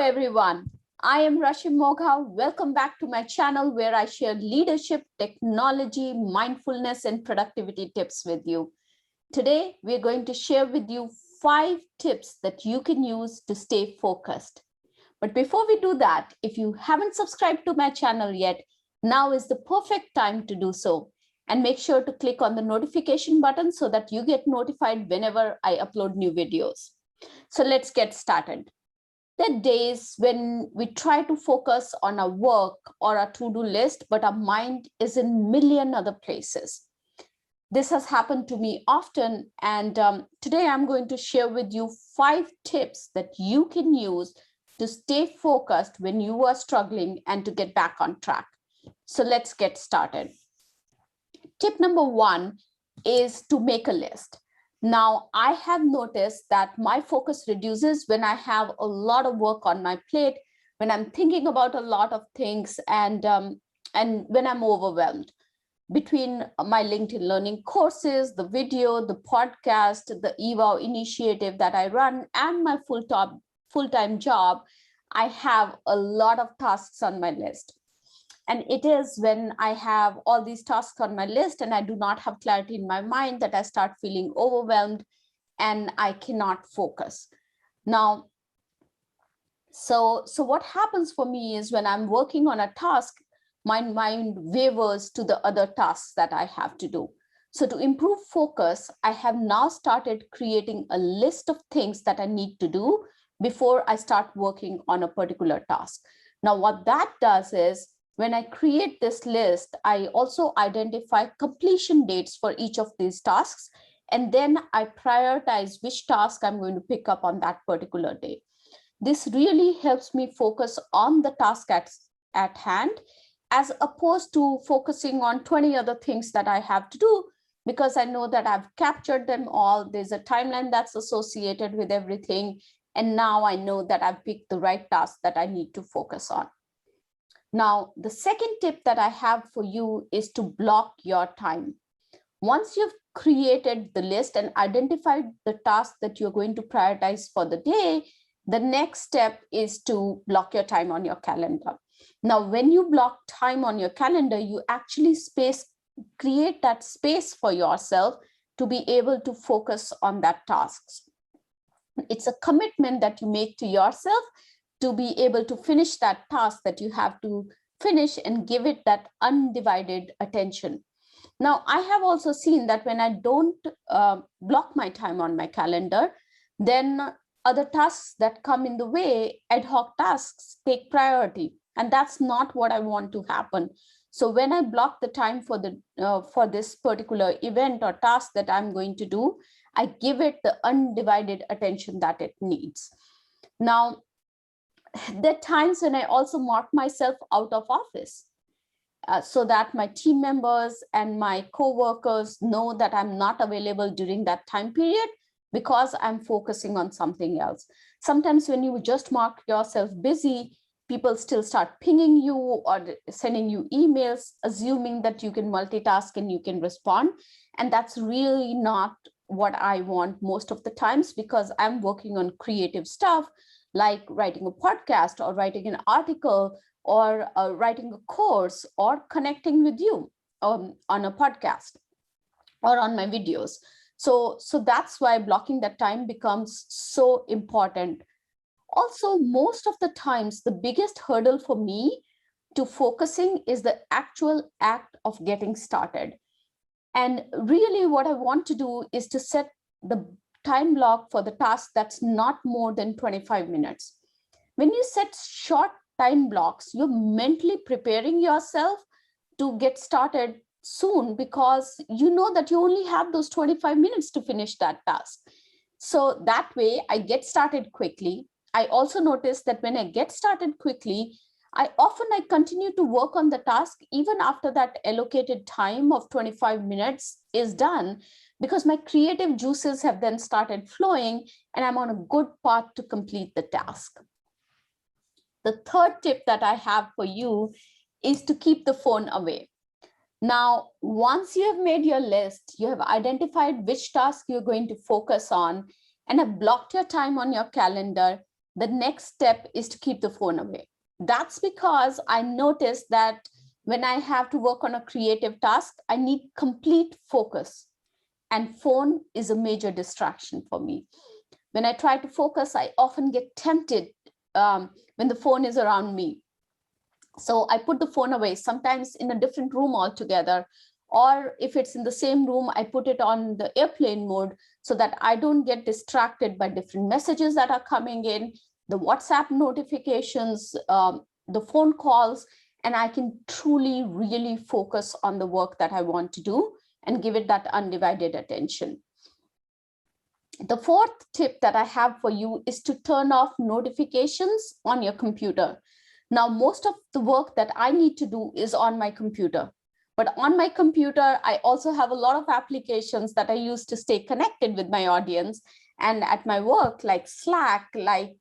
everyone. I am Rashim Mogha. Welcome back to my channel where I share leadership, technology, mindfulness, and productivity tips with you. Today, we're going to share with you 5 tips that you can use to stay focused. But before we do that, if you haven't subscribed to my channel yet, now is the perfect time to do so. And make sure to click on the notification button so that you get notified whenever I upload new videos. So let's get started. There are days when we try to focus on our work or our to-do list, but our mind is in a million other places. This has happened to me often, and today I'm going to share with you 5 tips that you can use to stay focused when you are struggling and to get back on track. So let's get started. Tip number 1 is to make a list. Now, I have noticed that my focus reduces when I have a lot of work on my plate, when I'm thinking about a lot of things, and when I'm overwhelmed. Between my LinkedIn Learning courses, the video, the podcast, the EVOW initiative that I run, and my full-time job, I have a lot of tasks on my list. And it is when I have all these tasks on my list and I do not have clarity in my mind that I start feeling overwhelmed and I cannot focus. Now, so what happens for me is when I'm working on a task, my mind wavers to the other tasks that I have to do. So to improve focus, I have now started creating a list of things that I need to do before I start working on a particular task. Now, what that does is, when I create this list, I also identify completion dates for each of these tasks, and then I prioritize which task I'm going to pick up on that particular day. This really helps me focus on the task at hand, as opposed to focusing on 20 other things that I have to do, because I know that I've captured them all. There's a timeline that's associated with everything, and now I know that I've picked the right task that I need to focus on. Now, the second tip that I have for you is to block your time. Once you've created the list and identified the task that you're going to prioritize for the day, the next step is to block your time on your calendar. Now, when you block time on your calendar, you actually create that space for yourself to be able to focus on that task. It's a commitment that you make to yourself to be able to finish that task that you have to finish and give it that undivided attention. Now, I have also seen that when I don't block my time on my calendar, then other tasks that come in the way, ad hoc tasks, take priority. And that's not what I want to happen. So when I block the time for this particular event or task that I'm going to do, I give it the undivided attention that it needs. Now, there are times when I also mark myself out of office so that my team members and my co-workers know that I'm not available during that time period because I'm focusing on something else. Sometimes when you just mark yourself busy, people still start pinging you or sending you emails, assuming that you can multitask and you can respond. And that's really not what I want most of the times, because I'm working on creative stuff, like writing a podcast or writing an article or writing a course or connecting with you on a podcast or on my videos. So that's why blocking that time becomes so important. Also, most of the times, the biggest hurdle for me to focusing is the actual act of getting started. And really what I want to do is to set the time block for the task that's not more than 25 minutes. When you set short time blocks, you're mentally preparing yourself to get started soon, because you know that you only have those 25 minutes to finish that task. So that way I get started quickly. I also notice that when I get started quickly, I continue to work on the task even after that allocated time of 25 minutes is done, because my creative juices have then started flowing and I'm on a good path to complete the task. The third tip that I have for you is to keep the phone away. Now, once you have made your list, you have identified which task you're going to focus on and have blocked your time on your calendar, the next step is to keep the phone away. That's because I noticed that when I have to work on a creative task, I need complete focus, and phone is a major distraction for me. When I try to focus, I often get tempted when the phone is around me. So I put the phone away, sometimes in a different room altogether, or if it's in the same room, I put it on the airplane mode so that I don't get distracted by different messages that are coming in, the WhatsApp notifications, the phone calls, and I can truly, really focus on the work that I want to do and give it that undivided attention. The fourth tip that I have for you is to turn off notifications on your computer. Now, most of the work that I need to do is on my computer. But on my computer, I also have a lot of applications that I use to stay connected with my audience. And at my work, like Slack, like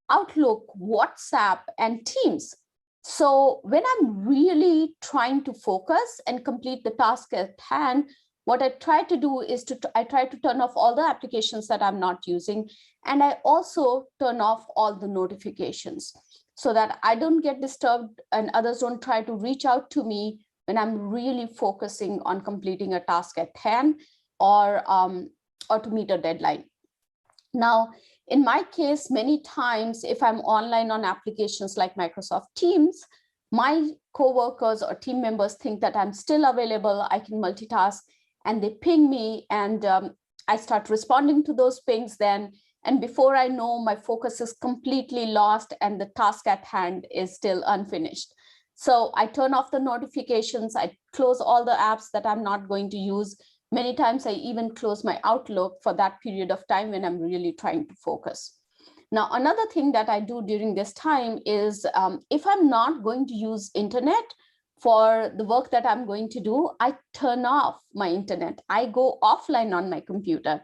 Outlook, WhatsApp, and Teams. So when I'm really trying to focus and complete the task at hand, what I try to do is I try to turn off all the applications that I'm not using. And I also turn off all the notifications so that I don't get disturbed and others don't try to reach out to me when I'm really focusing on completing a task at hand or to meet a deadline. Now, in my case, many times, if I'm online on applications like Microsoft Teams, my coworkers or team members think that I'm still available, I can multitask, and they ping me, and I start responding to those pings then. And before I know, my focus is completely lost and the task at hand is still unfinished. So I turn off the notifications, I close all the apps that I'm not going to use. Many times I even close my Outlook for that period of time when I'm really trying to focus. Now, another thing that I do during this time is if I'm not going to use internet for the work that I'm going to do, I turn off my internet. I go offline on my computer.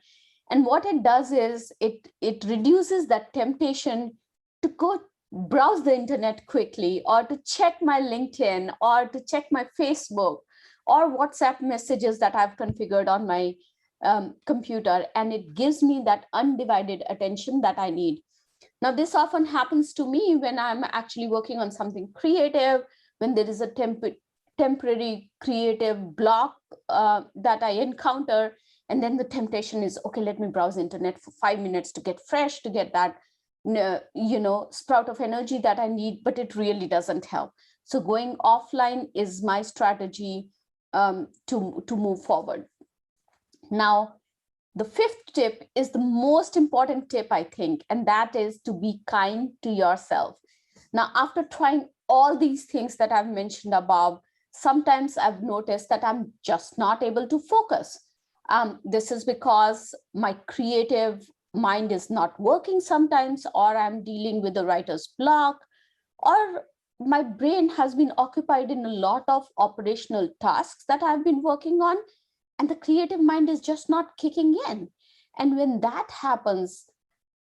And what it does is it reduces that temptation to go browse the internet quickly or to check my LinkedIn or to check my Facebook or WhatsApp messages that I've configured on my computer. And it gives me that undivided attention that I need. Now, this often happens to me when I'm actually working on something creative, when there is a temporary creative block that I encounter. And then the temptation is, okay, let me browse internet for 5 minutes to get fresh, to get that sprout of energy that I need, but it really doesn't help. So going offline is my strategy to move forward. Now, the fifth tip is the most important tip, I think, and that is to be kind to yourself. Now, after trying all these things that I've mentioned above, sometimes I've noticed that I'm just not able to focus. This is because my creative mind is not working sometimes, or I'm dealing with a writer's block, or my brain has been occupied in a lot of operational tasks that I've been working on, and the creative mind is just not kicking in. And when that happens,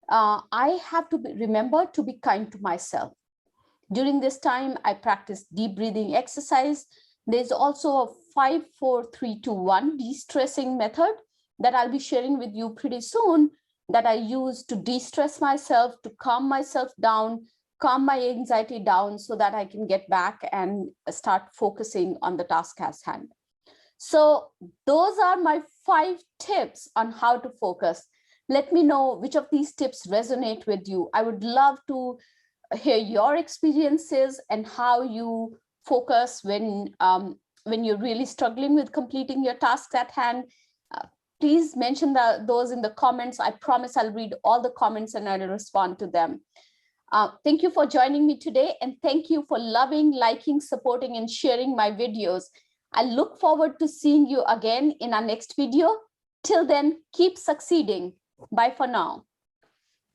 I have to remember to be kind to myself. During this time, I practice deep breathing exercise. There's also a 5, 4, 3, 2, 1 de-stressing method that I'll be sharing with you pretty soon that I use to de-stress myself, to calm myself down, calm my anxiety down so that I can get back and start focusing on the task at hand. So those are my 5 tips on how to focus. Let me know which of these tips resonate with you. I would love to hear your experiences and how you focus when you're really struggling with completing your tasks at hand. Please mention those in the comments. I promise I'll read all the comments and I'll respond to them. Thank you for joining me today, and thank you for loving, liking, supporting, and sharing my videos. I look forward to seeing you again in our next video. Till then, keep succeeding. Bye for now.